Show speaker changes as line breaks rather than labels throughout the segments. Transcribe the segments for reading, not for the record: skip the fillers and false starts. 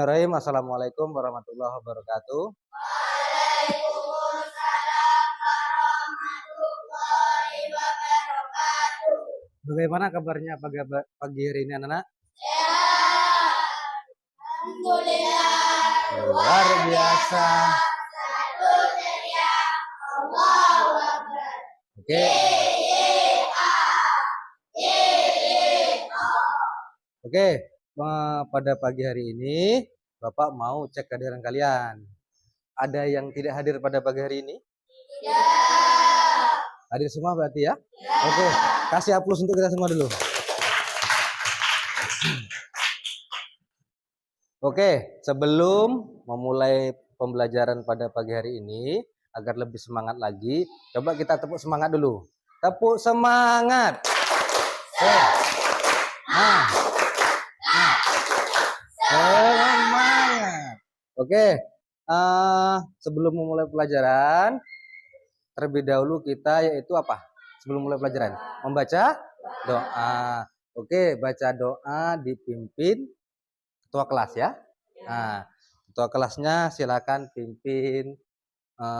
Bismillahirrahmanirrahim. Assalamualaikum warahmatullahi wabarakatuh.
Waalaikumsalam warahmatullahi wabarakatuh.
Bagaimana kabarnya pagi hari ini anak-anak?
Sehat. Alhamdulillah.
Luar biasa.
Satu teriak Allahu Akbar.
Oke. Oke, pada pagi hari ini Bapak mau cek kehadiran kalian. Ada yang tidak hadir pada pagi hari ini?
Tidak.
Hadir semua berarti ya? Oke, kasih aplaus untuk kita semua dulu. Oke, sebelum memulai pembelajaran pada pagi hari ini, agar lebih semangat lagi, coba kita tepuk semangat dulu. Tepuk semangat. Semangat. Oke, sebelum memulai pelajaran, terlebih dahulu kita yaitu apa? Sebelum mulai pelajaran, membaca doa. Oke, baca doa dipimpin ketua kelas ya. Nah, ketua kelasnya silakan pimpin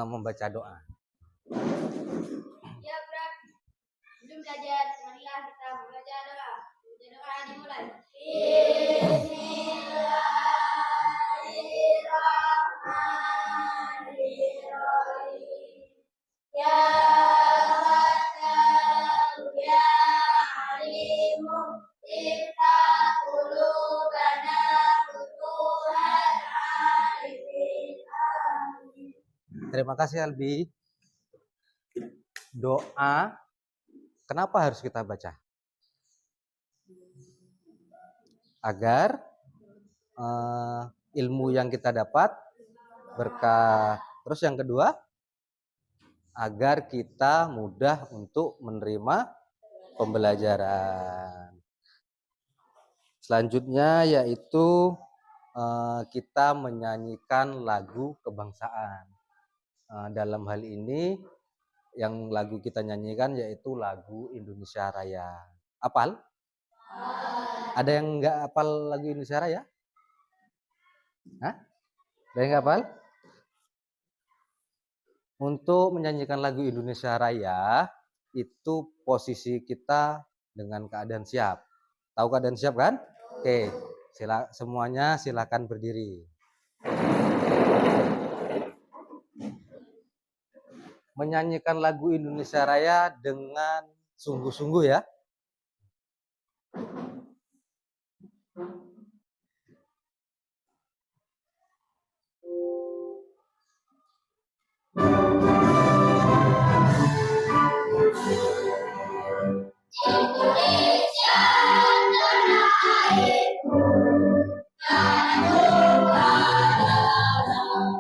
membaca doa.
Ya, Bro. Sebelum belajar, marilah kita membaca doa. Baca doa dimulai. Bismillahirrahmanirrahim. Ya Fattahu ya Alimu iftah qulubana futuhal arifin. Amin.
Terima kasih Albi. Doa, kenapa harus kita baca? Agar ilmu yang kita dapat berkah. Terus yang kedua, agar kita mudah untuk menerima pembelajaran. Selanjutnya yaitu kita menyanyikan lagu kebangsaan. Dalam hal ini yang lagu kita nyanyikan yaitu lagu Indonesia Raya. Hafal? Ada yang nggak hafal lagu Indonesia Raya? Hah? Ada yang nggak hafal? Untuk menyanyikan lagu Indonesia Raya, itu posisi kita dengan keadaan siap. Tahu keadaan siap kan? Oke, semuanya silakan berdiri. Menyanyikan lagu Indonesia Raya dengan sungguh-sungguh ya.
Indonesia tanah airku, tanah berkah.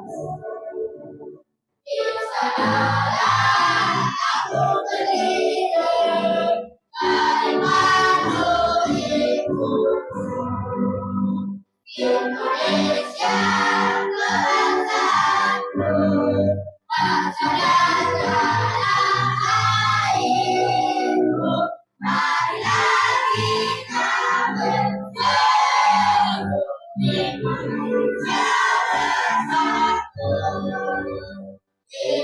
Di sanalah aku berdiri, kalimat ibu. Indonesia bangsaku, bangsa dan tanah airku. Marilah kita bersatu, Indonesia bersatu. Di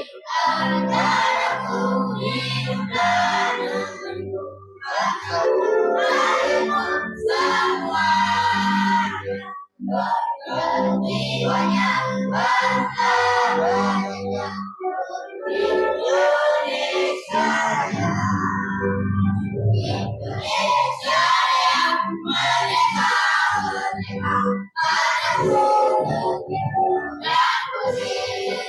antaraku hidup dan negeriku, bangsaku harimau semuanya. Jiwanya bangsa bahagia, Indonesia Raya. Indonesia Raya, merdeka, merdeka, padaku negeriku yang putih.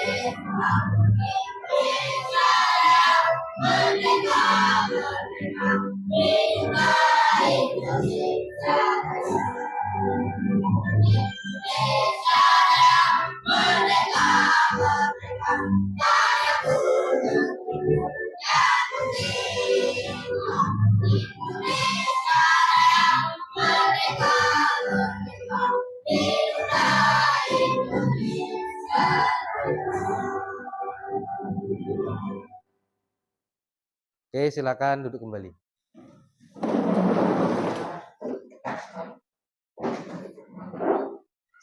Indonesia Raya, merdeka, merdeka, hiduplah Indonesia Raya. Indonesia Raya, merdeka, merdeka, padaku negeriku yang putih. Indonesia Raya, merdeka, merdeka, hiduplah Indonesia Raya.
Oke, silakan duduk kembali.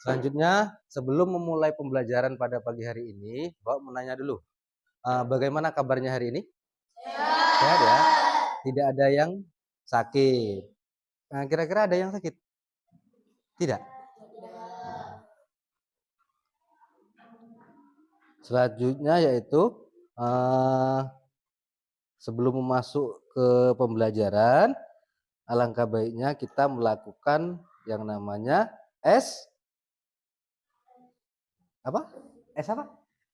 Selanjutnya, sebelum memulai pembelajaran pada pagi hari ini, Bapak mau nanya dulu, bagaimana kabarnya hari ini? Sehat ya? Tidak ada yang sakit. Nah, kira-kira ada yang sakit? Tidak. Selanjutnya yaitu sebelum masuk ke pembelajaran, alangkah baiknya kita melakukan yang namanya apa?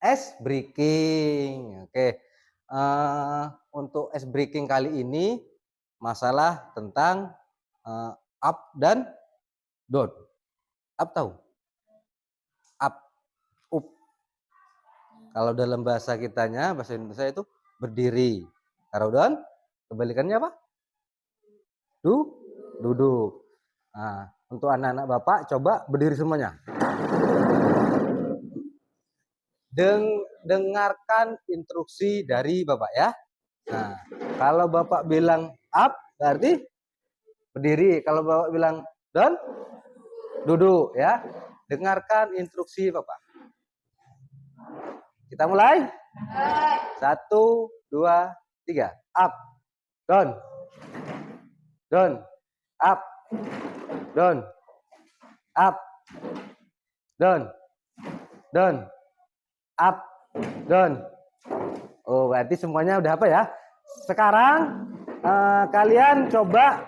Ice breaking. Oke. Untuk ice breaking kali ini masalah tentang up dan down. Up tahu? Up, up. Kalau dalam bahasa kitanya, bahasa Indonesia itu berdiri. Kalau down, kebalikannya apa? Duduk. Nah, untuk anak-anak Bapak coba berdiri semuanya. Dengarkan instruksi dari Bapak ya. Nah, kalau Bapak bilang up berarti berdiri. Kalau Bapak bilang down, duduk ya. Dengarkan instruksi Bapak. Kita mulai. 1, 2, 3. Up, down, down, up, down, up, down, down, up, down. Oh, berarti semuanya udah apa ya? Sekarang kalian coba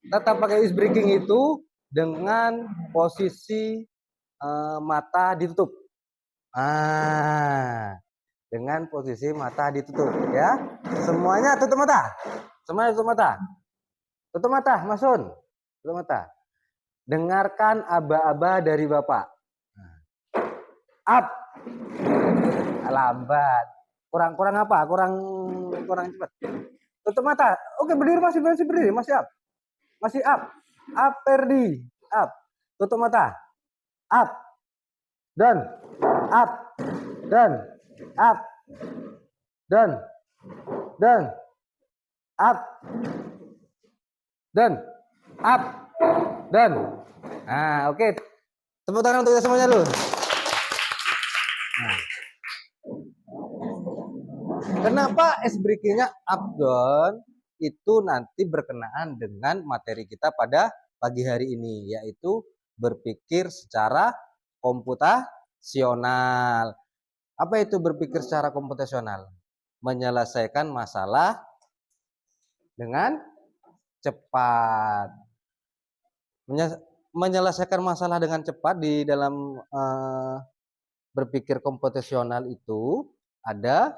tetap pakai ice breaking itu dengan posisi mata ditutup. Dengan posisi mata ditutup ya. Semuanya tutup mata. Semuanya tutup mata. Tutup mata, Masun. Tutup mata. Dengarkan aba-aba dari Bapak. Up. Lambat. Kurang apa? Kurang cepat. Tutup mata. Oke, berdiri masih berdiri, masih up. Masih up. Up, Perdi. Up. Tutup mata. Up. Down. Up. Down. Up. Down. Down. Up. Down. Up. Down. Nah, oke. Tepuk tangan untuk kita semuanya dulu. Nah. Kenapa ice breaking-nya up down? Itu nanti berkenaan dengan materi kita pada pagi hari ini, yaitu berpikir secara komputasional. Apa itu berpikir secara komputasional? Menyelesaikan masalah dengan cepat. Menyelesaikan masalah dengan cepat di dalam berpikir komputasional itu ada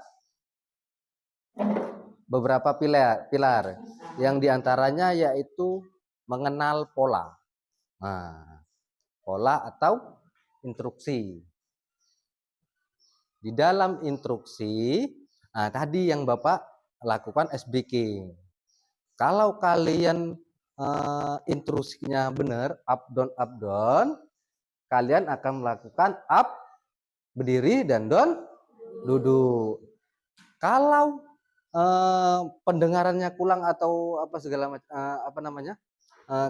beberapa pilar yang diantaranya yaitu mengenal pola. Nah, pola atau instruksi. Di dalam instruksi, tadi yang Bapak lakukan ice breaking. Kalau kalian instruksinya benar, up down, kalian akan melakukan up berdiri dan down duduk. Kalau pendengarannya kurang atau apa segala macam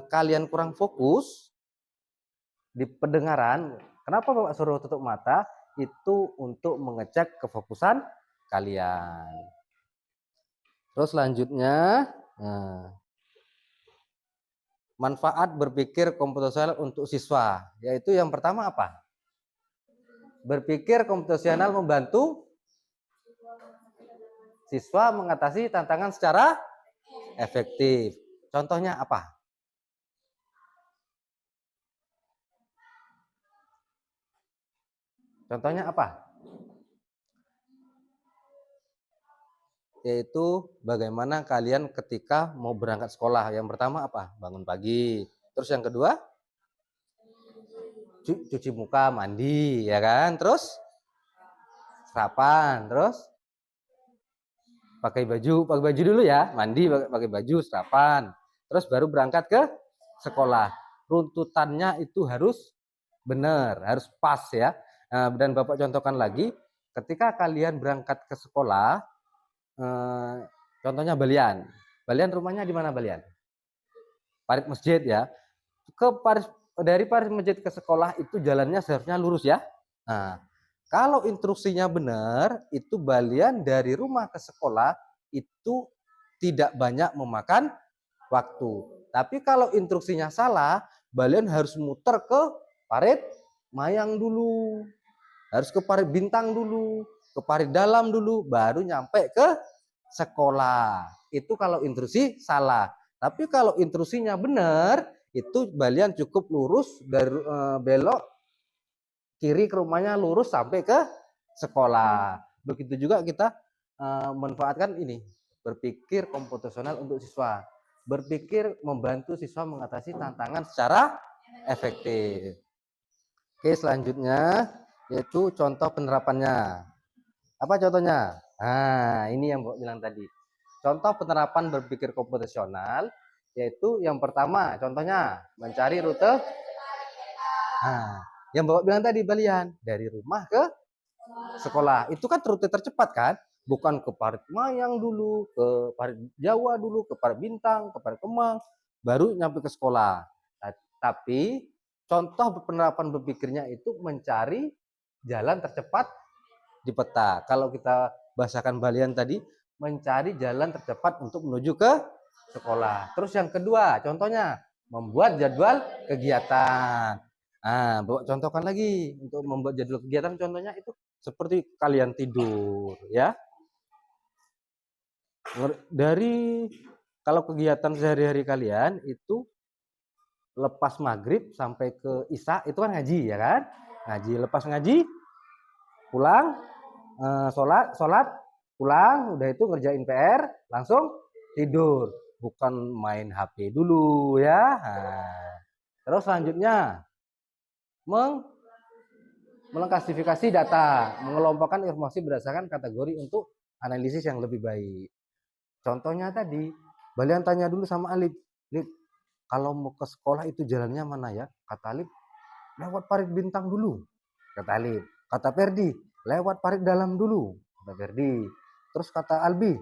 kalian kurang fokus di pendengaran, kenapa Bapak suruh tutup mata? Itu untuk mengecek kefokusan kalian. Terus selanjutnya, manfaat berpikir komputasional untuk siswa, yaitu yang pertama apa? Berpikir komputasional membantu siswa mengatasi tantangan secara efektif. Contohnya apa? Contohnya apa? Yaitu bagaimana kalian ketika mau berangkat sekolah. Yang pertama apa? Bangun pagi. Terus yang kedua? Cuci muka, mandi, ya kan? Terus sarapan, terus pakai baju dulu ya, mandi, pakai baju, sarapan. Terus baru berangkat ke sekolah. Runtutannya itu harus benar, harus pas ya. Dan Bapak contohkan lagi, ketika kalian berangkat ke sekolah, contohnya Balian rumahnya di mana Balian? Parit masjid ya. Ke dari parit masjid ke sekolah itu jalannya seharusnya lurus ya. Nah, kalau instruksinya benar, itu balian dari rumah ke sekolah itu tidak banyak memakan waktu. Tapi kalau instruksinya salah, balian harus muter ke parit mayang dulu, harus ke parit bintang dulu, ke parit dalam dulu, baru nyampe ke sekolah. Itu kalau instruksi salah. Tapi kalau instruksinya benar, itu balian cukup lurus dari belok kiri ke rumahnya, lurus sampai ke sekolah. Begitu juga kita manfaatkan ini, berpikir komputasional untuk siswa, berpikir membantu siswa mengatasi tantangan secara efektif. Oke, selanjutnya yaitu contoh penerapannya. Apa contohnya? Nah, ini yang Mbak bilang tadi. Contoh penerapan berpikir komputasional yaitu yang pertama, contohnya mencari rute. Nah, yang Bapak bilang tadi balian dari rumah ke sekolah. Itu kan rute tercepat kan? Bukan ke Parit Mayang dulu, ke Parit Jawa dulu, ke Parit Bintang, ke Parit Kemang, baru nyampe ke sekolah. Nah, tapi contoh penerapan berpikirnya itu mencari jalan tercepat di peta. Kalau kita bahasakan balian tadi, mencari jalan tercepat untuk menuju ke sekolah. Terus yang kedua, contohnya membuat jadwal kegiatan. Nah, bawa contohkan lagi untuk membuat jadwal kegiatan. Contohnya itu seperti kalian tidur, ya. Dari kalau kegiatan sehari-hari kalian itu lepas maghrib sampai ke isya itu kan ngaji ya kan? Ngaji, lepas ngaji pulang, sholat, pulang, udah itu ngerjain PR, langsung tidur, bukan main HP dulu ya. Nah, terus selanjutnya melengkasifikasi data, mengelompokkan informasi berdasarkan kategori untuk analisis yang lebih baik. Contohnya tadi, balian tanya dulu sama Alif, Lip, kalau mau ke sekolah itu jalannya mana ya? Kata Alif, lewat Parit Bintang dulu. Kata Alif. Kata Ferdi, lewat parit dalam dulu. Kata Ferdi. Terus kata Albi,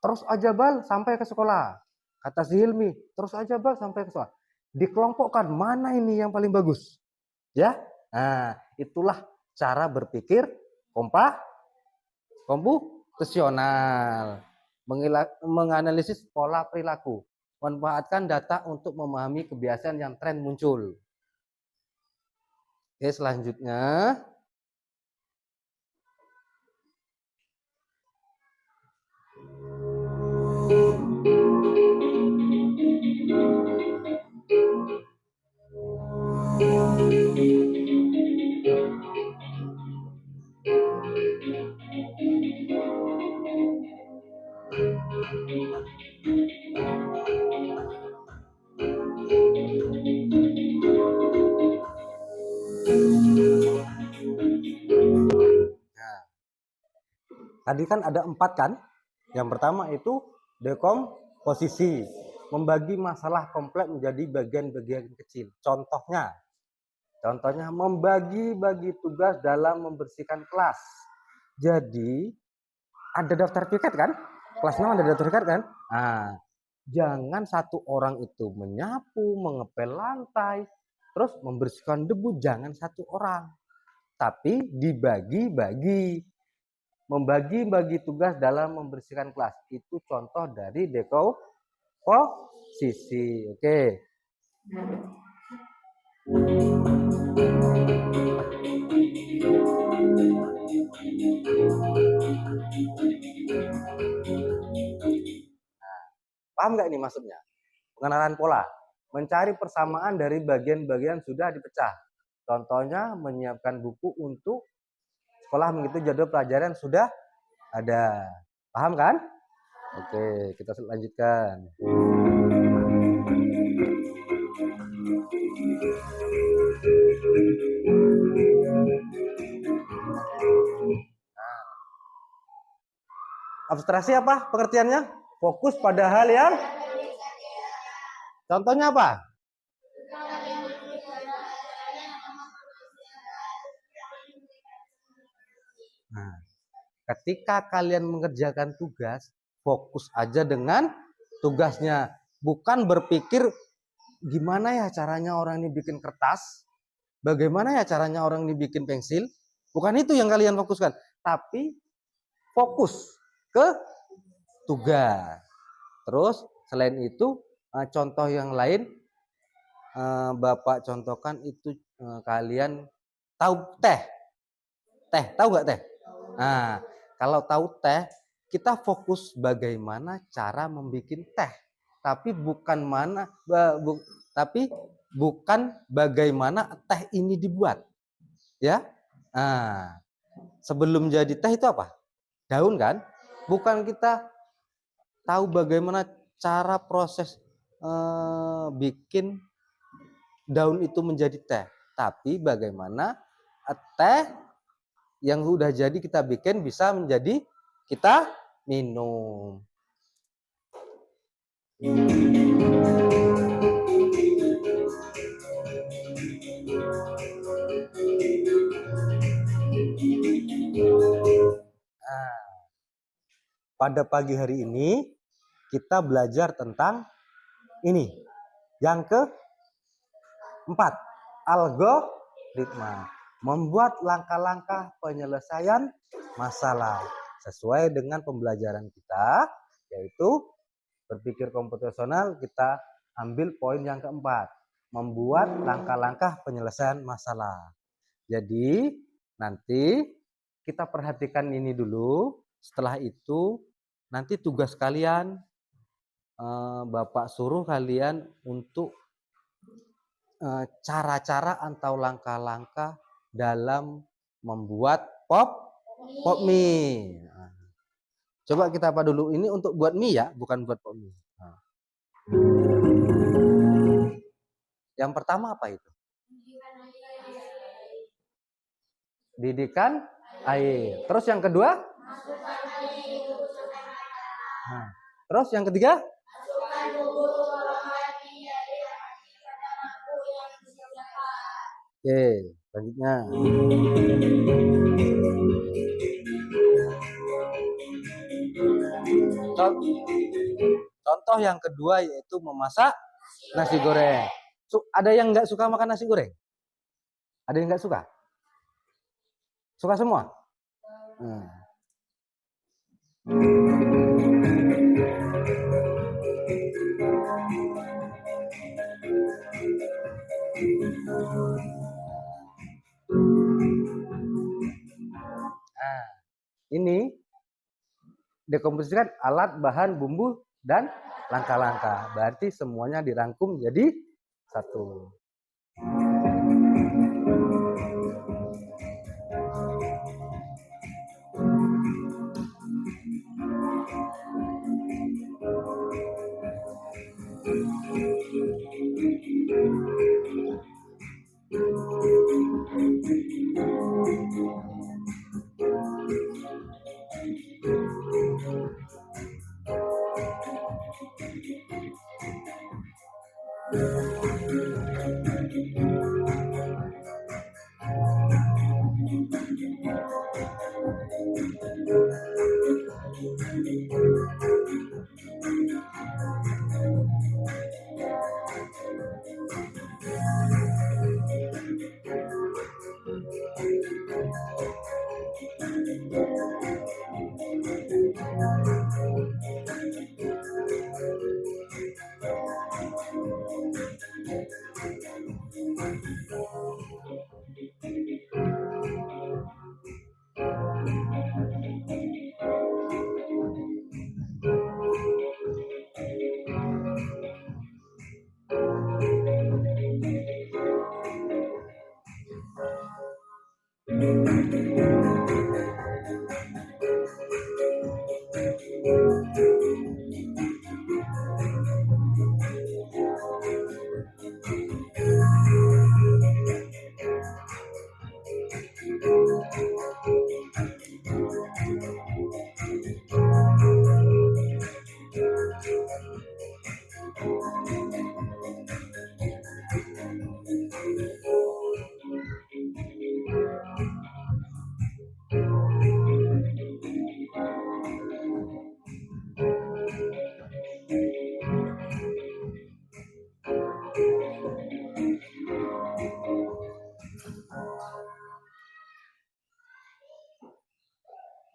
terus aja Bal sampai ke sekolah. Kata si Hilmi, terus aja Bal sampai ke sekolah. Dikelompokkan mana ini yang paling bagus. Ya, nah itulah cara berpikir komputasional. Menganalisis pola perilaku. Manfaatkan data untuk memahami kebiasaan yang tren muncul. Oke, selanjutnya tadi kan ada 4 kan? Yang pertama itu dekomposisi, membagi masalah kompleks menjadi bagian-bagian kecil. Contohnya membagi-bagi tugas dalam membersihkan kelas. Jadi ada daftar piket kan? Kelas 6 ada daftar piket kan? Nah, jangan satu orang itu menyapu, mengepel lantai, terus membersihkan debu, jangan satu orang. Tapi dibagi-bagi. Membagi-bagi tugas dalam membersihkan kelas. Itu contoh dari dekomposisi. Oke. Paham nggak ini maksudnya? Pengenalan pola. Mencari persamaan dari bagian-bagian sudah dipecah. Contohnya menyiapkan buku untuk sekolah mengikuti jadwal pelajaran sudah ada. Paham kan? Oke, kita lanjutkan. Abstraksi apa pengertiannya? Fokus pada hal yang contohnya apa? Nah, ketika kalian mengerjakan tugas, fokus aja dengan tugasnya, bukan berpikir gimana ya caranya orang ini bikin kertas, bagaimana ya caranya orang ini bikin pensil. Bukan itu yang kalian fokuskan, tapi fokus ke tugas. Terus selain itu contoh yang lain Bapak contohkan itu kalian tahu teh. Teh, tahu nggak teh? Nah, kalau tahu teh, kita fokus bagaimana cara membuat teh, tapi bukan bagaimana teh ini dibuat, ya. Nah, sebelum jadi teh itu apa? Daun kan? Bukan kita tahu bagaimana cara proses bikin daun itu menjadi teh, tapi bagaimana teh yang udah jadi kita bikin bisa menjadi kita minum. Nah, pada pagi hari ini kita belajar tentang ini. Yang keempat, algoritma. Membuat langkah-langkah penyelesaian masalah sesuai dengan pembelajaran kita, yaitu berpikir komputasional. Kita ambil poin yang keempat, membuat langkah-langkah penyelesaian masalah. Jadi nanti kita perhatikan ini dulu. Setelah itu nanti tugas kalian Bapak suruh kalian untuk cara-cara atau langkah-langkah dalam membuat pop mie. Nah, coba kita apa dulu? Ini untuk buat mie ya, bukan buat pop mie. Nah. Yang pertama apa itu? Didikan air. Terus yang kedua? Nah, terus yang ketiga? Oke, selanjutnya. Contoh yang kedua yaitu memasak nasi goreng. Ada yang nggak suka makan nasi goreng? Ada yang nggak suka? Suka semua? Nah, ini dekomposisikan alat, bahan, bumbu, dan langkah-langkah. Berarti semuanya dirangkum jadi satu.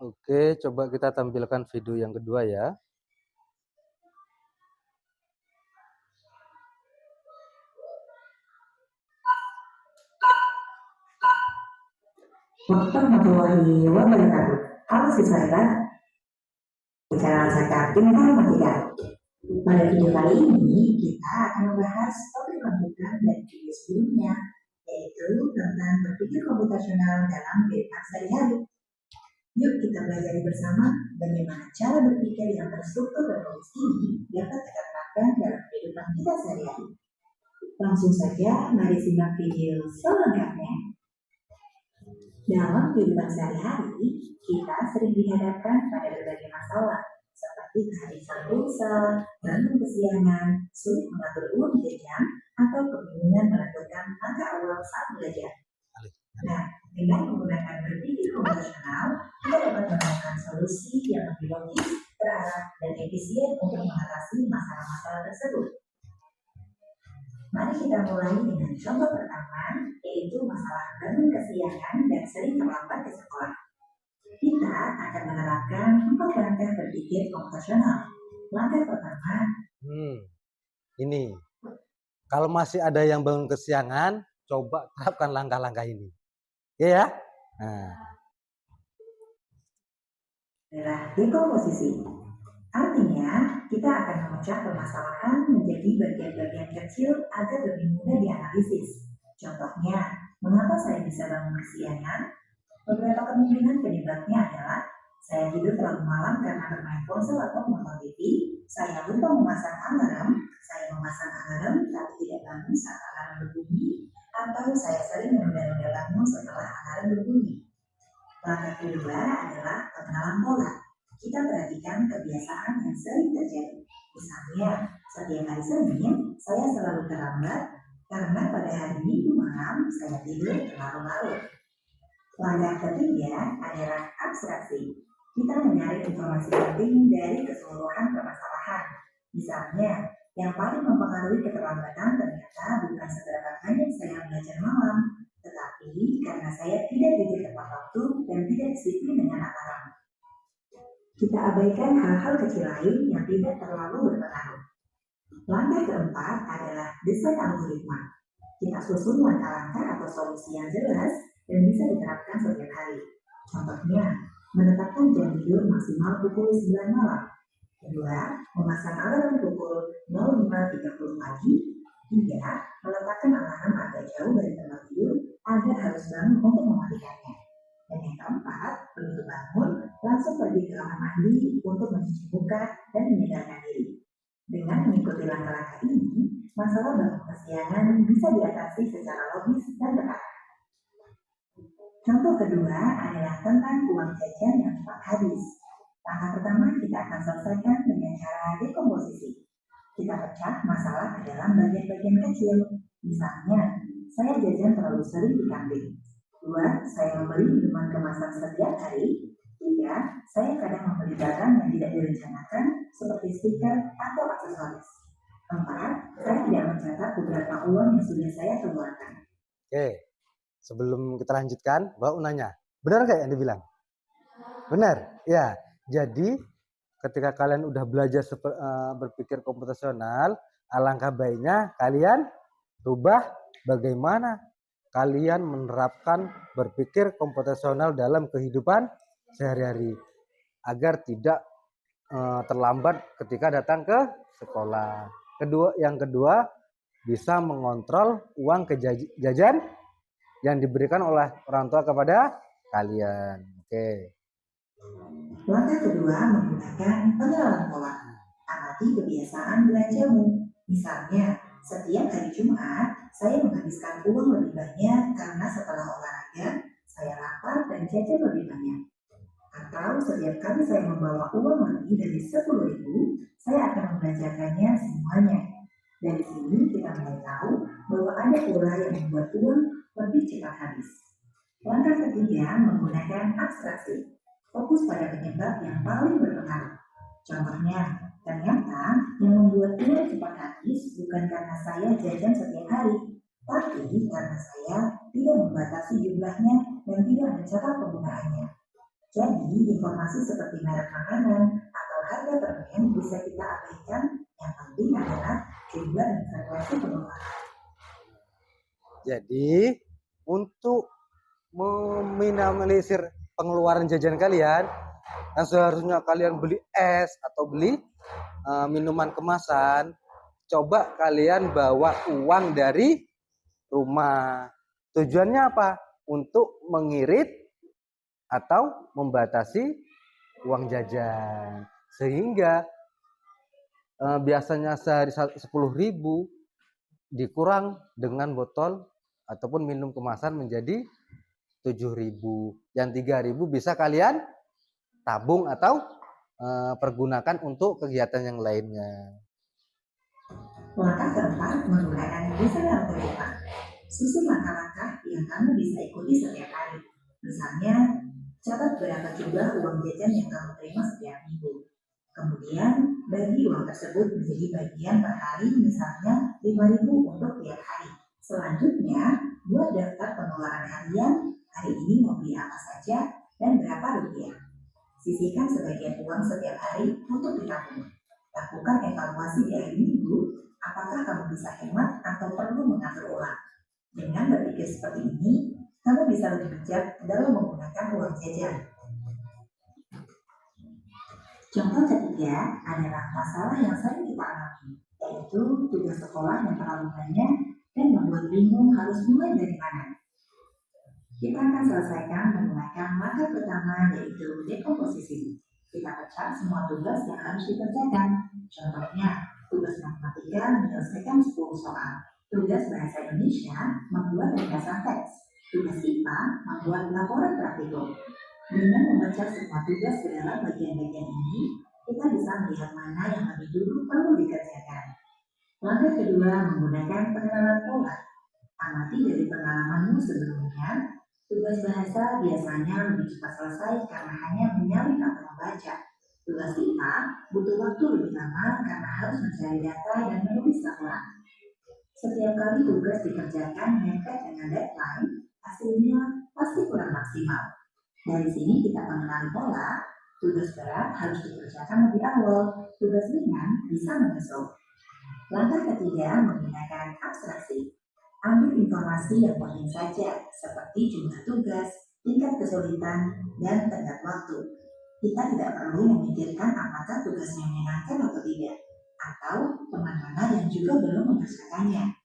Oke, coba kita tampilkan video yang kedua ya.
Warahmatullahi wabarakatuh. Halo siswa, bicara saya Informatika. Pada video kali ini kita akan membahas topik lanjutan dari video sebelumnya, yaitu tentang berpikir komputasional dalam kehidupan sehari-hari. Yuk kita belajar bersama bagaimana cara berpikir yang terstruktur dan logis ini dapat kita terapkan dalam kehidupan kita sehari-hari. Langsung saja, mari simak video selengkapnya. Dalam kehidupan sehari-hari, kita sering dihadapkan pada berbagai masalah, seperti kehabisan pulsa, bangun kesiangan, sulit mengatur uang jajan, atau kebingungan menentukan langkah awal saat belajar. Nah, dengan menggunakan berpikir komputasional, kita dapat menemukan solusi yang lebih logis, terarah, dan efisien untuk mengatasi masalah-masalah tersebut. Mari kita mulai dengan contoh pertama, yaitu masalah bangun kesiangan dan sering terlambat ke sekolah. Kita akan menerapkan 4 langkah berpikir komputasional. Langkah pertama,
ini. Kalau masih ada yang bangun kesiangan, coba terapkan langkah-langkah ini. Oke ya? Nah.
adalah dekomposisi. Artinya, kita akan memecah permasalahan menjadi bagian-bagian kecil agar lebih mudah dianalisis. Contohnya, mengapa saya bisa bangun kesiangan? Beberapa kemungkinan penyebabnya adalah saya tidur terlalu malam karena bermain ponsel atau menonton TV, saya lupa memasang alarm, saya memasang alarm tapi tidak bangun saat alarm berbunyi, atau saya sering menunda-nunda bangun setelah alarm berbunyi. Langkah kedua adalah pengenalan pola. Kita perhatikan kebiasaan yang sering terjadi. Misalnya, setiap hari Senin, saya selalu terlambat karena pada hari Minggu malam saya tidur terlalu larut. Langkah ketiga adalah abstraksi. Kita mencari informasi penting dari keseluruhan permasalahan. Misalnya, yang paling mempengaruhi keterlambatan ternyata bukan seberapa banyak saya belajar malam, tetapi karena saya tidak tidur tepat waktu dan tidak disiplin dengan alarm. Kita abaikan hal-hal kecil lain yang tidak terlalu berpengaruh. Langkah keempat adalah desain algoritma. Kita susun langkah-langkah atau solusi yang jelas dan bisa diterapkan setiap hari. Contohnya, menetapkan jam tidur maksimal pukul 9 malam. Kedua, memasang alarm pukul 05.30 pagi. Tiga, meletakkan alarm agak jauh dari tempat tidur agar harus bangun untuk mematikannya. Dan yang keempat, begitu bangun, langsung pergi ke kamar mandi untuk mencuci muka dan menyegarkan diri. Dengan mengikuti langkah-langkah ini, masalah bangun kesiangan bisa diatasi secara logis dan terarah. Contoh kedua adalah tentang uang jajan yang cepat habis. Langkah pertama kita akan selesaikan dengan cara dekomposisi. Kita pecah masalah ke dalam bagian-bagian kecil. Misalnya, saya jajan terlalu sering di kantin. 2, saya membeli minuman kemasan setiap hari. 3, saya kadang membeli barang yang tidak direncanakan seperti stiker atau aksesoris. 4, saya tidak mencatat beberapa uang yang sudah saya keluarkan.
Oke, sebelum kita lanjutkan, Mbak nanya, benar nggak yang dibilang? Benar, ya. Jadi ketika kalian udah belajar berpikir komputasional, alangkah baiknya kalian rubah bagaimana kalian menerapkan berpikir komputasional dalam kehidupan sehari-hari agar tidak terlambat ketika datang ke sekolah. Yang kedua, bisa mengontrol uang jajan yang diberikan oleh orang tua kepada kalian. Oke.
Langkah kedua menggunakan pengenalan pola. Amati kebiasaan belanjamu. Misalnya, setiap hari Jumat, saya menghabiskan uang lebih banyak karena setelah olahraga, saya lapar dan jajan lebih banyak. Atau setiap kali saya membawa uang lebih dari 10.000, saya akan membelanjakannya semuanya. Dari sini kita mulai tahu bahwa ada pola yang membuat uang lebih cepat habis. Langkah ketiga menggunakan abstraksi. Fokus pada penyebab yang paling berpengaruh. Contohnya, ternyata yang membuat uang cepat habis bukan karena saya jajan setiap hari, tapi karena saya tidak membatasi jumlahnya dan tidak mencatat penggunaannya. Jadi, informasi seperti merek makanan atau harga permen bisa kita abaikan. Yang penting adalah jumlah dan frekuensi pengeluaran.
Jadi, untuk meminimalisir pengeluaran jajan kalian, yang seharusnya kalian beli es atau beli minuman kemasan, coba kalian bawa uang dari rumah. Tujuannya apa? Untuk mengirit atau membatasi uang jajan. Sehingga biasanya sehari 10.000 dikurang dengan botol ataupun minum kemasan menjadi 7.000. Yang 3.000 bisa kalian tabung atau pergunakan untuk kegiatan yang lainnya.
Langkah keempat, menggunakan desain algoritma. Susun langkah-langkah yang kamu bisa ikuti setiap hari. Misalnya, catat berapa jumlah uang jajan yang kamu terima setiap minggu. Kemudian, bagi uang tersebut menjadi bagian per hari, misalnya 5.000 untuk tiap hari. Selanjutnya, buat daftar pengeluaran harian, hari ini mau beli apa saja dan berapa rupiah. Sisihkan sebagian uang setiap hari untuk ditabung. Lakukan evaluasi di akhir minggu, apakah kamu bisa hemat atau perlu mengatur ulang. Dengan berpikir seperti ini, kamu bisa lebih bijak dalam menggunakan uang jajan. Contoh ketiga adalah masalah yang sering kita alami, yaitu tugas sekolah yang terlalu banyak dan membuat bingung harus mulai dari mana. Kita akan selesaikan menggunakan langkah pertama, yaitu dekomposisi. Kita pecah semua tugas yang harus dikerjakan. Contohnya, tugas matematika menyelesaikan 10 soal. Tugas bahasa Indonesia membuat ringkasan teks. Tugas IPA membuat laporan praktikum. Dengan memecah semua tugas ke dalam bagian-bagian ini, kita bisa melihat mana yang lebih dulu perlu dikerjakan. Langkah kedua, menggunakan pengenalan pola. Amati dari pengalamanmu sebelumnya. Tugas bahasa biasanya lebih cepat selesai karena hanya menyalin atau membaca. Tugas IPA butuh waktu lebih lama karena harus mencari data dan menulis laporan. Setiap kali tugas dikerjakan mepet dengan deadline, hasilnya pasti kurang maksimal. Dari sini kita mengenali pola, tugas berat harus dikerjakan lebih awal, tugas ringan bisa menyusul. Langkah ketiga, menggunakan abstraksi. Ambil informasi yang penting saja, seperti jumlah tugas, tingkat kesulitan, dan tenggat waktu. Kita tidak perlu memikirkan apakah tugasnya menyenangkan atau tidak, atau teman mana yang juga belum mengerjakannya.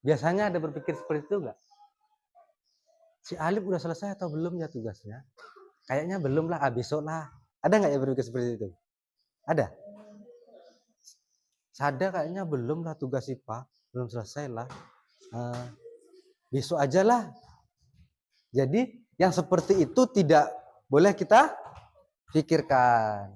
Biasanya ada berpikir seperti itu enggak? Si Alif udah selesai atau belum ya tugasnya? Kayaknya belum lah, besok lah. Ada nggak yang berpikir seperti itu? Ada? Sada kayaknya belum lah tugas IPA, belum selesai lah. Besok aja lah. Jadi yang seperti itu tidak boleh kita pikirkan.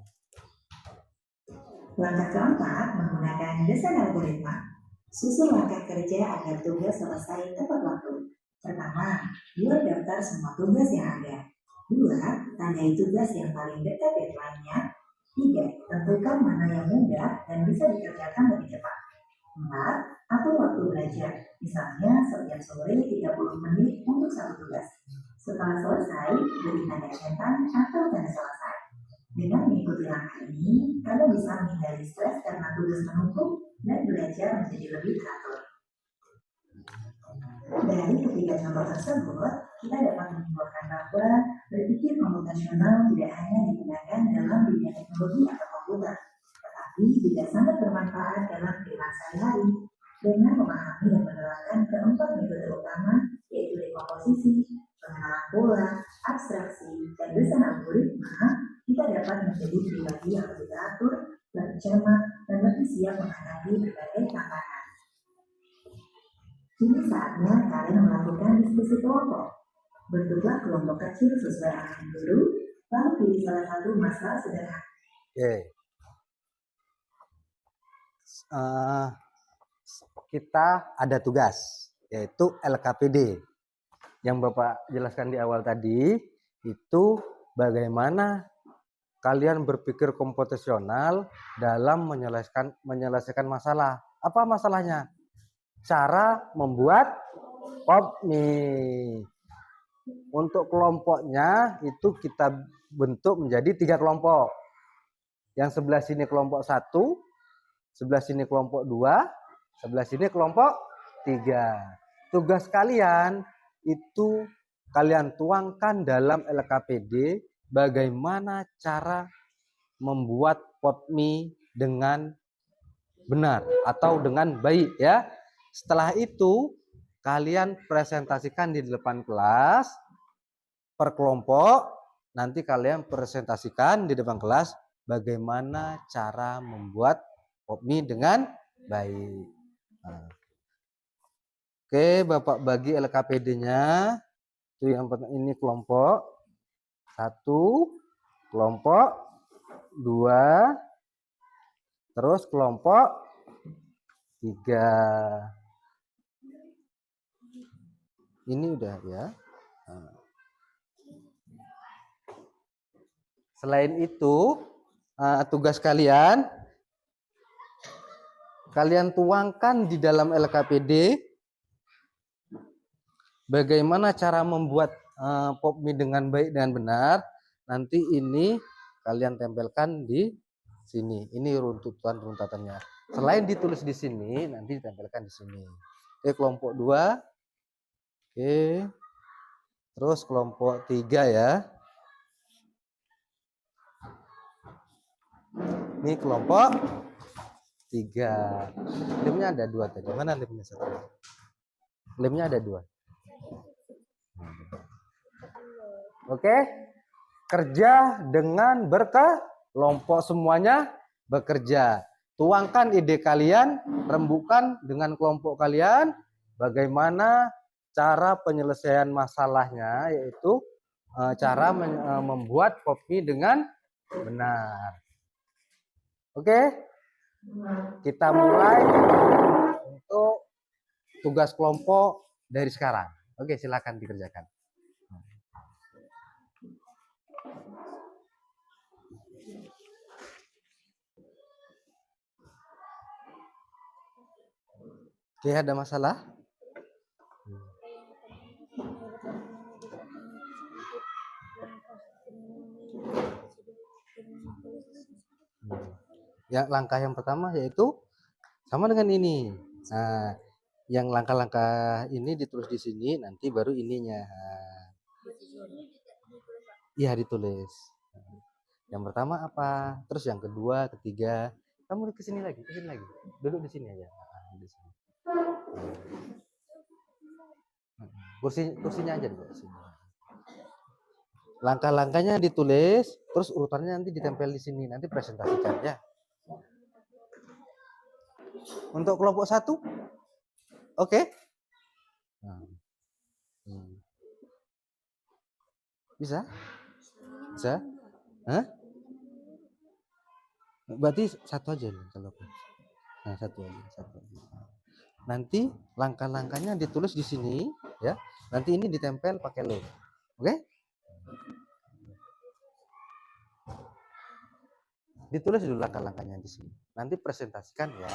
Langkah keempat, menggunakan desain algoritma. Susun langkah kerja agar tugas selesai tepat waktu. Pertama, buat daftar semua tugas yang ada. 2, tandai tugas yang paling dekat deadline-nya. 3, tentukan mana yang mudah dan bisa dikerjakan lebih cepat. 4, atur waktu belajar. Misalnya setiap sore 30 menit untuk satu tugas. Setelah selesai, beri tanda centang atau tanda selesai. Dengan mengikuti langkah ini, kamu bisa menghindari stres karena tugas menumpuk dan belajar menjadi lebih teratur. Dari ketiga contoh tersebut, kita dapat menyimpulkan bahwa berpikir komputasional tidak hanya digunakan dalam dunia teknologi atau komputer, tetapi juga sangat bermanfaat dalam kehidupan sehari-hari. Dengan memahami dan menerapkan keempat metode utama, yaitu dekomposisi, pengenalan pola, abstraksi, dan desain algoritma, kita dapat menjadi pribadi yang lebih teratur, lebih cermat, dan lebih siap menghadapi berbagai tantangan. Kini saatnya kalian melakukan diskusi kelompok. Bentuklah kelompok kecil sesuai arahan guru, lalu pilih salah satu masalah sederhana.
Kita ada tugas, yaitu LKPD. Yang Bapak jelaskan di awal tadi, itu bagaimana kalian berpikir komputasional dalam menyelesaikan masalah. Apa masalahnya? Cara membuat pop mie. Untuk kelompoknya itu kita bentuk menjadi 3 kelompok. Yang sebelah sini kelompok 1, sebelah sini kelompok 2, sebelah sini kelompok 3. Tugas kalian itu kalian tuangkan dalam LKPD bagaimana cara membuat pot mie dengan benar atau dengan baik ya. Setelah itu kalian presentasikan di depan kelas per kelompok. Nanti kalian presentasikan di depan kelas bagaimana cara membuat pot mie dengan baik. Nah. Oke, Bapak bagi LKPD-nya. Itu yang ini kelompok 1, kelompok 2, terus kelompok 3. Ini udah ya. Nah. Selain itu, tugas kalian tuangkan di dalam LKPD bagaimana cara membuat pot mie dengan baik dan benar. Nanti ini kalian tempelkan di sini. Ini runtutannya. Selain ditulis di sini, nanti ditempelkan di sini. Oke, kelompok 2. Oke. Terus kelompok 3 ya. Ini kelompok 3. Lemnya ada 2 tadi. Mana lemnya satu? Lemnya ada 2. Oke. Kerja dengan berkelompok, semuanya bekerja. Tuangkan ide kalian, rembukan dengan kelompok kalian bagaimana cara penyelesaian masalahnya, yaitu cara membuat kopi dengan benar. Oke, kita mulai untuk tugas kelompok dari sekarang. Oke, silakan dikerjakan. Oke, ada masalah? Ya, langkah yang pertama yaitu sama dengan ini. Nah, yang langkah-langkah ini ditulis di sini, nanti baru ininya. Iya, ditulis. Yang pertama apa? Terus yang kedua, ketiga. Kamu ke sini lagi, Duduk di sini aja. Di sini. Kursinya aja dulu. Langkah-langkahnya ditulis, terus urutannya nanti ditempel di sini, nanti presentasikan ya. Untuk kelompok 1, oke? Bisa? Bisa? Hah? Berarti satu aja nih kalau. Nah, satu aja. Nanti langkah-langkahnya ditulis di sini ya. Nanti ini ditempel pakai lem. Oke? Ditulis dulu langkah-langkahnya di sini. Nanti presentasikan ya.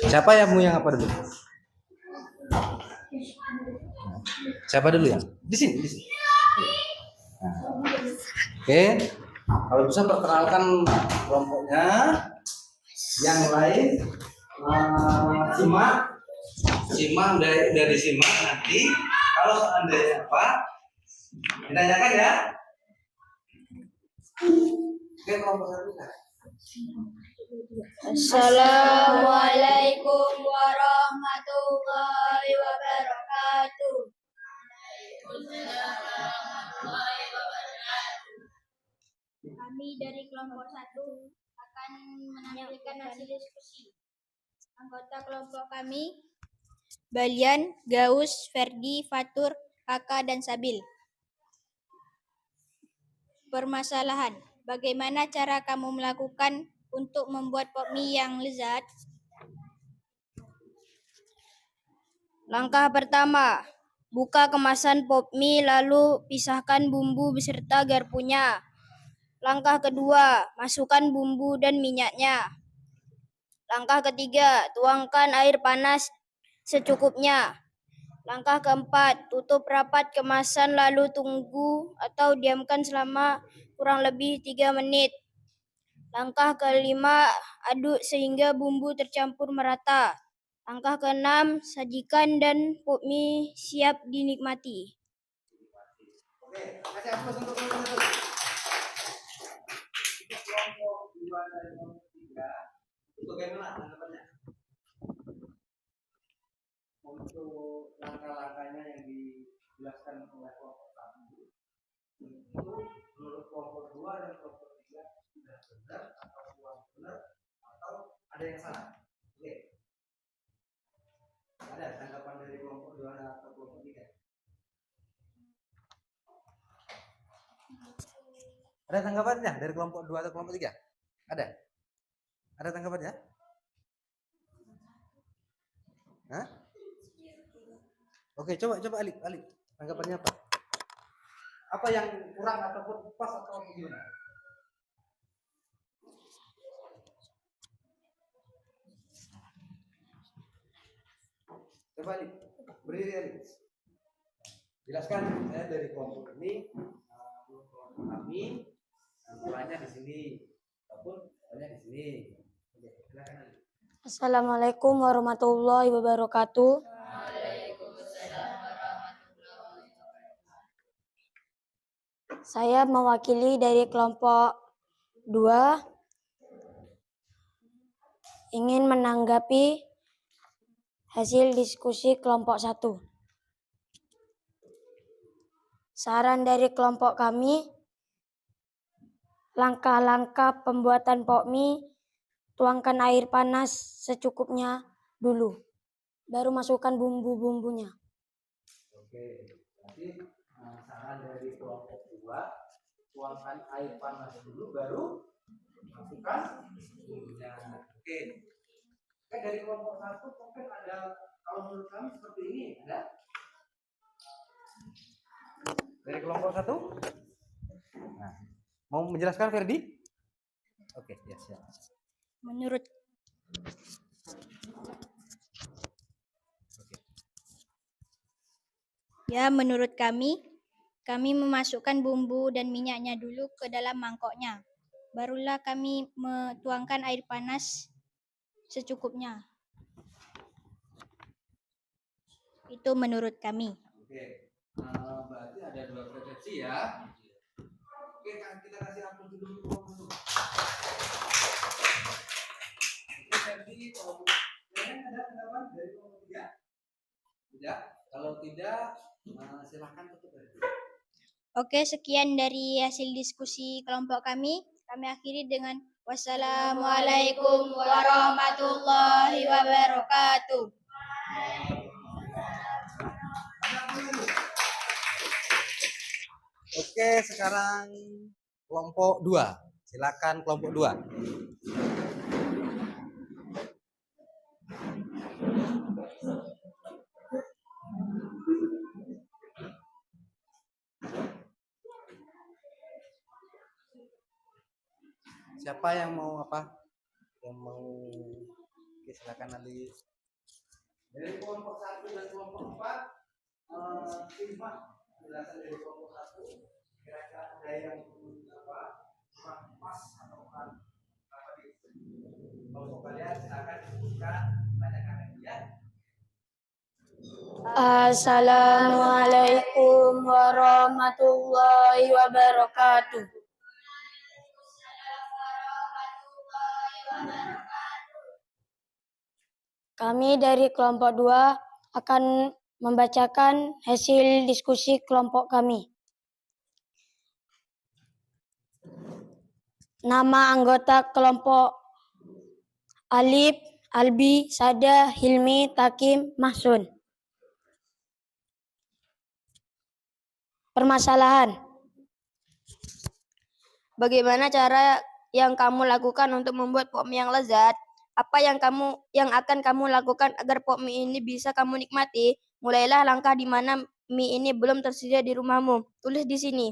Siapa yang mau yang apa dulu? Siapa dulu ya? Di sini, di sini. Nah, oke. Kalau bisa perkenalkan kelompoknya. Yang lain simak dari simak nanti. Kalau seandainya apa, ditanyakan ya. Oke, kelompok satu kan.
Assalamualaikum warahmatullahi wabarakatuh. Kami dari kelompok 1 akan menampilkan hasil diskusi. Anggota kelompok kami Balian, Gaus, Ferdi, Fatur, Kakak, dan Sabil. Permasalahan: bagaimana cara kamu melakukan untuk membuat pop mie yang lezat? Langkah pertama, buka kemasan pop mie lalu pisahkan bumbu beserta garpunya. Langkah kedua, masukkan bumbu dan minyaknya. Langkah ketiga, tuangkan air panas secukupnya. Langkah keempat, tutup rapat kemasan lalu tunggu atau diamkan selama kurang lebih 3 menit. Langkah kelima, aduk sehingga bumbu tercampur merata. Langkah keenam, sajikan dan pop mie siap dinikmati.
Oke, kasih aplaus untuk kelompok satu. Kelompok 2 dan kelompok 3 itu bagaimana tanggapannya? Untuk langkah-langkahnya yang dijelaskan oleh kelompok 1 itu menurut kelompok 2 dan kelompok 3 sudah benar atau kurang benar atau ada yang salah? Oke. Ada tanggapan dari kelompok 2 atau kelompok 3? Ada tanggapannya dari kelompok 2 atau kelompok 3? Ada? Ada tanggapannya? Hah? Oke, coba Ali tanggapannya apa? Apa yang kurang ataupun pas atau gimana? Coba Ali, berdiri Ali. Jelaskan saya dari kelompok ini, kelompok kami, kurangnya di sini, ataupun banyak di sini. Oke, silakan Ali.
Assalamualaikum warahmatullahi wabarakatuh. Saya mewakili dari kelompok 2 ingin menanggapi hasil diskusi kelompok 1. Saran dari kelompok kami, langkah-langkah pembuatan pop mie, tuangkan air panas secukupnya dulu, baru masukkan bumbu-bumbunya.
Oke, nanti saran dari kelompok 2, tuangkan air panas dulu baru masukkan bumbunya. Oke. Dari kelompok 1 mungkin ada, kalau menurut kami seperti ini, ada? Dari kelompok 1? Nah, mau menjelaskan Ferdi? Oke, ya siap.
Menurut kami memasukkan bumbu dan minyaknya dulu ke dalam mangkoknya. Barulah kami tuangkan air panas secukupnya. Itu menurut kami.
Oke, berarti ada 2 persepsi ya. Oke, kita kasih ampun dulu kelompok 1. Oke, Ferdi, ada tanggapan dari kelompok 3? Tidak? Kalau tidak, silahkan tutup Ferdi.
Oke, sekian dari hasil diskusi kelompok kami. Kami akhiri dengan wassalamualaikum warahmatullahi wabarakatuh.
Oke, sekarang kelompok 2. Silakan kelompok 2. Siapa yang mau apa? Yang mau Oke, silakan Ali. Dari kelompok 1 dan kelompok 4, simak penjelasan dari kelompok 1. Kira-kira ada yang kurang pas atau kurang apa di kelompok kalian, silakan disebutkan, tanyakan dia.
Assalamualaikum warahmatullahi wabarakatuh. Kami dari kelompok 2 akan membacakan hasil diskusi kelompok kami. Nama anggota kelompok: Alif, Albi, Sada, Hilmi, Takim, Mahsun. Permasalahan:
Bagaimana cara yang kamu lakukan untuk membuat pop mie yang lezat? Apa yang akan kamu lakukan agar pop mie ini bisa kamu nikmati? Mulailah langkah di mana mie ini belum tersedia di rumahmu. Tulis di sini.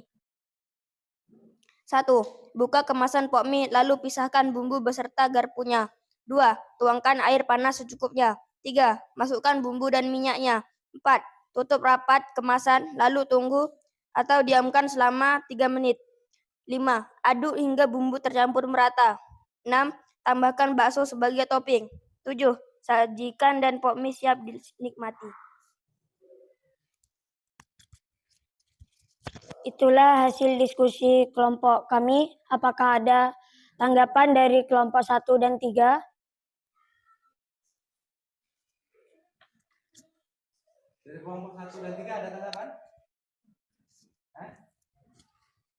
1. Buka kemasan pop mie, lalu pisahkan bumbu beserta garpunya. 2. Tuangkan air panas secukupnya. 3. Masukkan bumbu dan minyaknya. 4. Tutup rapat kemasan, lalu tunggu atau diamkan selama 3 menit. 5. Aduk hingga bumbu tercampur merata. 6. Tambahkan bakso sebagai topping. 7. Sajikan dan pop mie siap dinikmati.
Itulah hasil diskusi kelompok kami. Apakah ada tanggapan dari kelompok 1 dan 3?
Dari kelompok 1 dan 3 ada tanggapan?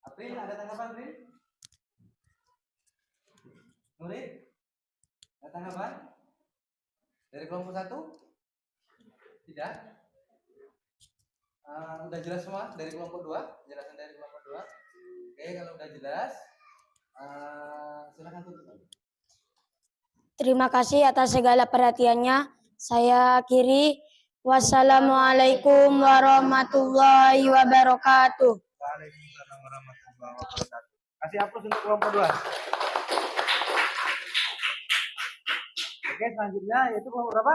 April, ada tanggapan, April? Nurin? Ada tanggapan? Dari kelompok 1? Tidak? Udah jelas semua dari kelompok 2? Jelasan dari kelompok 2? Oke, kalau udah jelas, silakan tutup.
Terima kasih atas segala perhatiannya. Saya akhiri. Wassalamualaikum warahmatullahi wabarakatuh.
Waalaikumsalam warahmatullahi wabarakatuh. Kasih hapus untuk kelompok 2. Oke, selanjutnya yaitu kelompok berapa?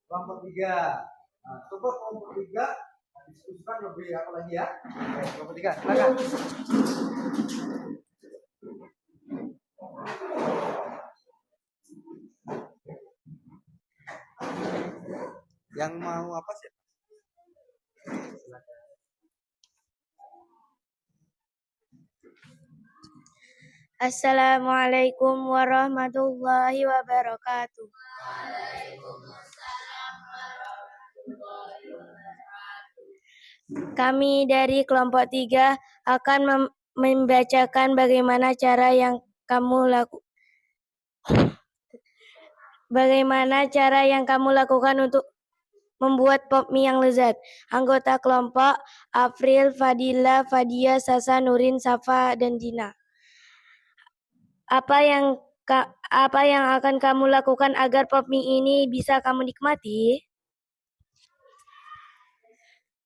Kelompok 3. Nah, coba kelompok 3 diskusikan lebih apa lagi ya? Oke, kelompok 3, silakan. Yang mau apa sih? Silakan.
Assalamualaikum warahmatullahi wabarakatuh. Kami dari kelompok 3 akan membacakan bagaimana cara yang kamu lakukan untuk membuat pop mie yang lezat. Anggota kelompok: April, Fadila, Fadia, Sasa, Nurin, Safa, dan Dina. Apa yang akan kamu lakukan agar pop mie ini bisa kamu nikmati?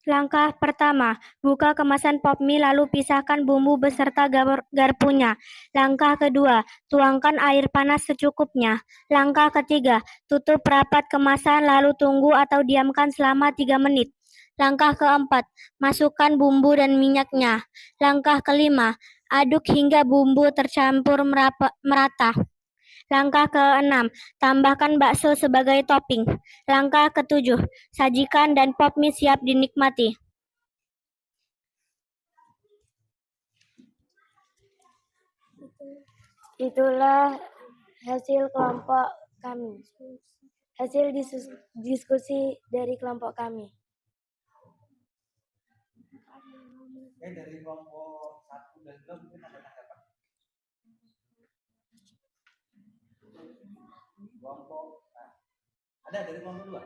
Langkah pertama, buka kemasan pop mie lalu pisahkan bumbu beserta garpunya. Langkah kedua, tuangkan air panas secukupnya. Langkah ketiga, tutup rapat kemasan lalu tunggu atau diamkan selama 3 menit. Langkah keempat, masukkan bumbu dan minyaknya. Langkah kelima, aduk hingga bumbu tercampur merata. Langkah ke-6, tambahkan bakso sebagai topping. Langkah ke-7, sajikan dan pop mie siap dinikmati. Itulah hasil kelompok kami. Hasil diskusi dari kelompok kami.
Dari kelompok 1 dan 2 mungkin ada tanggapan. Kelompok ada dari kelompok 2.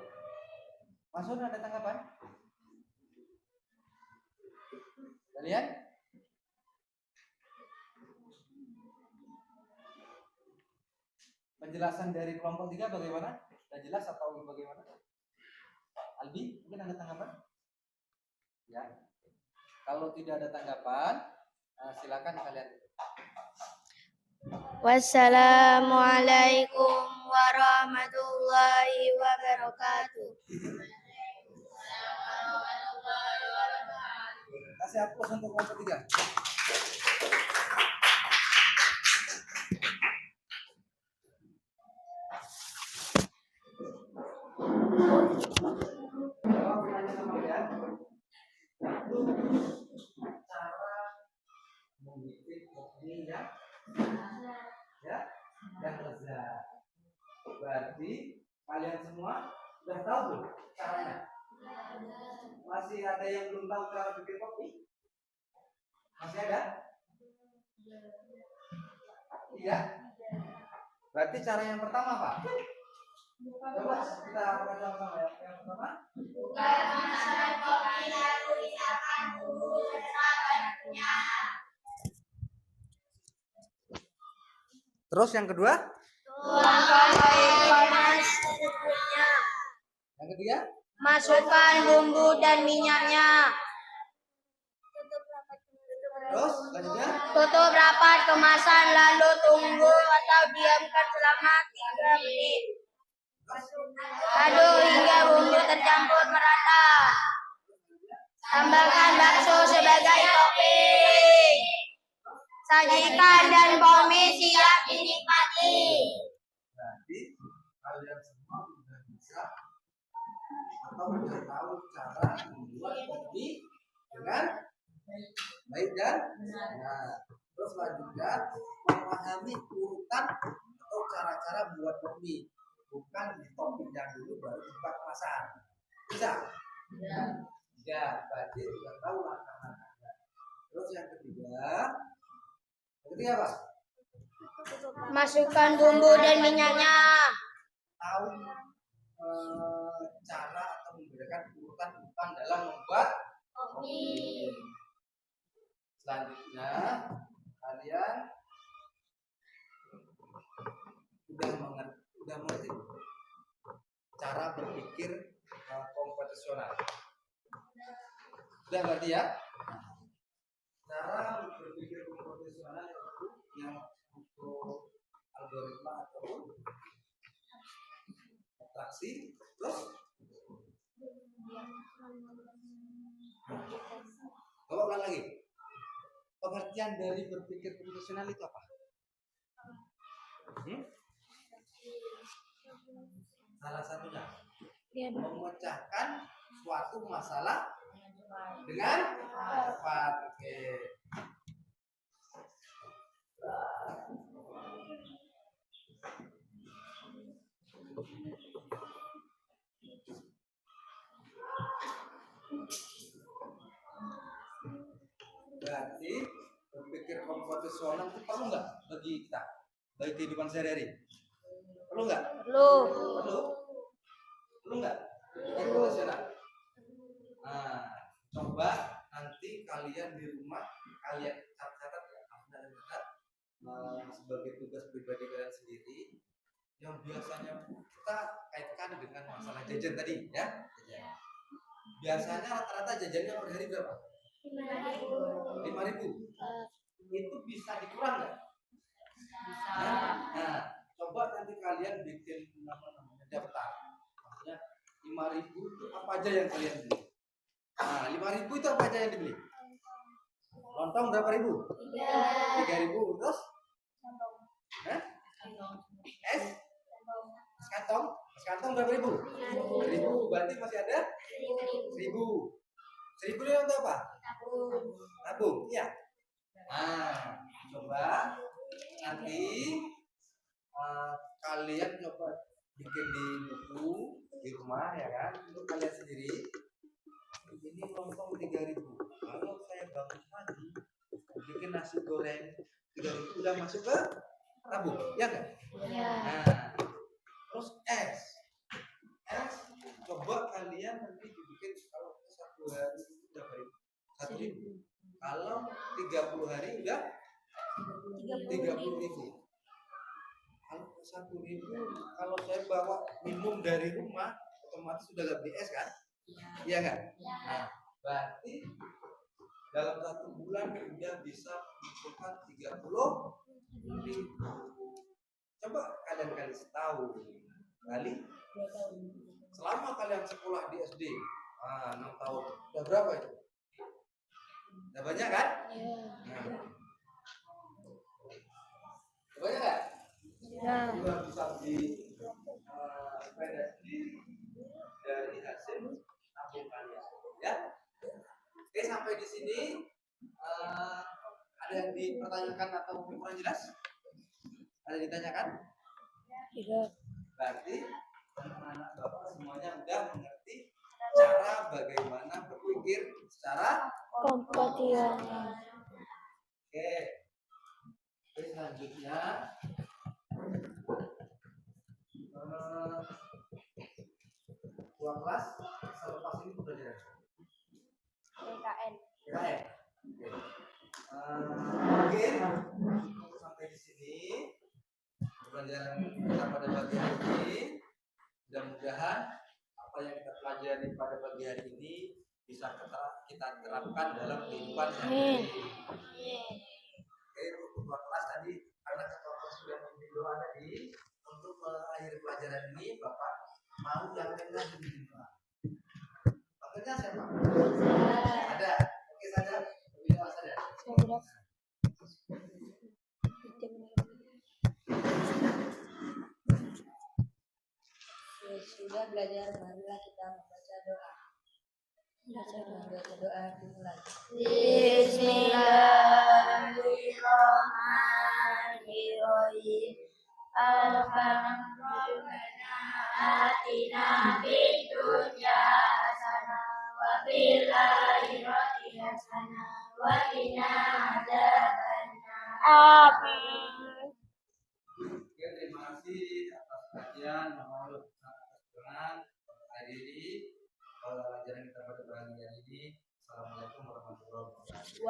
Masuk ada tanggapan? Kalian? Penjelasan dari kelompok 3 bagaimana? Sudah jelas atau bagaimana? Albi, mungkin ada tanggapan? Ya. Kalau tidak ada tanggapan, silakan kalian.
Wassalamualaikum warahmatullahi wabarakatuh.
Kasih aplaus untuk kelompok 3. Cara membikin kopi yang lezat. Berarti kalian semua sudah tahu belum caranya? Masih ada yang belum tahu cara bikin kopi? Masih ada? Iya. Berarti cara yang pertama apa? Coba kita lakukan sama-sama ya. Yang pertama,
Buka kemasan kopi lalu isapkan bumbu serta garamnya.
terus yang kedua?
Tuangkan air panas secukupnya.
Yang ketiga?
Masukkan bumbu dan minyaknya.
Terus selanjutnya?
Tutup rapat kemasan lalu tunggu atau diamkan selama 3 menit. Aduk hingga bumbu tercampur merata. Tambahkan bakso sebagai topping. Sajikan dan pommes siap dinikmati.
Berarti kalian semua sudah bisa atau sudah tahu cara membuat kopi dengan baik dan benar. Terus selanjutnya memahami urutan atau cara-cara buat kopi, bukan di toppingnya dulu baru buka kemasan. Bisa? Ya, berarti sudah tahu langkah-langkahnya. Terus yang ketiga apa?
Masukkan bumbu dan minyaknya.
Tahu cara atau membedakan urutan dalam membuat kopi. Selanjutnya kalian udah mengerti cara berpikir kompetisional. Sudah berarti ya? Cara berpikir kompetisional itu yang untuk algoritma atau atraksi. Terus coba ulang lagi. Pengertian dari berpikir kompetisional itu apa? Salah satunya memecahkan suatu masalah dengan cepat. Oke. Berarti berpikir kompetisional itu perlu nggak bagi kita, bagi kehidupan sehari-hari? Perlu nggak?
Perlu.
Perlu nggak? Kompetisional. Nah, coba nanti kalian di rumah kalian catat ya, sebagai tugas pribadi kalian sendiri yang biasanya kita kaitkan dengan masalah jajan tadi ya. Biasanya rata-rata jajannya per hari berapa? 5.000. Itu bisa dikurang nggak? Bisa. Nah, coba nanti kalian bikin daftar. Maksudnya 5.000 itu apa aja yang kalian beli? Nah, 5.000 itu apa aja yang dibeli? Lontong berapa ribu? 3.000. Terus? Es kantong berapa ribu? 1.000. Berarti masih ada 1.000. 1.000 ini untuk apa? Tabung. Iya. Nah, coba nanti kalian coba bikin di buku di rumah ya kan, untuk kalian sendiri. Ini lontong 3.000. Kalau saya bangun pagi bikin nasi goreng 3.000 udah masuk ke tabung, ya kan?
Iya.
Nah, terus es coba kalian nanti dibikin kalau 1 hari udah berapa? 1.000. Kalau 30 hari udah 30.000. Kalau 1.000, kalau saya bawa minum dari rumah otomatis sudah gak beli es kan? Iya kan? Nah, berarti dalam 1 bulan udah bisa mengumpulkan 30.000. Coba kalian tahu kali selama kalian sekolah di SD 6 tahun, udah berapa itu? Udah banyak kan? Nah, udah banyak kan?
Ya.
Juga bisa beli sepeda sendiri dari hasil nabung kalian, ya. Oke, sampai di sini ada yang dipertanyakan atau kurang jelas? Ada yang ditanyakan?
Tidak.
Berarti anak-anak Bapak semuanya udah mengerti cara bagaimana berpikir secara
Kompetitif.
oke. Oke, selanjutnya dua kelas selepas ini pembelajaran
PKN.
PKN. Oke. Mungkin sampai di sini pembelajaran kita pada pagi hari ini. Mudah-mudahan apa yang kita pelajari pada pagi hari ini bisa kita terapkan dalam kehidupan sehari-hari. Oke, untuk ketua kelas tadi karena ketua kelas sudah memberi doa tadi untuk mengakhiri pelajaran ini, Bapak mau yang lainnya dibimbing doa. Pakainya siapa? Ada. Oke saja. Lebih doa saja.
Sudah belajar, marilah kita membaca doa. Membaca doa dimulai.
Bismillahirrahmanirrahim. Rabbana atina fid dunya hasanah wa fil akhirati hasanah wa qina adzabannar. Amin.
Oke, terima kasih atas kajian menurut keseluruhan hari ini. Pelajaran kita pada pagi hari ini. Assalamualaikum warahmatullahi wabarakatuh.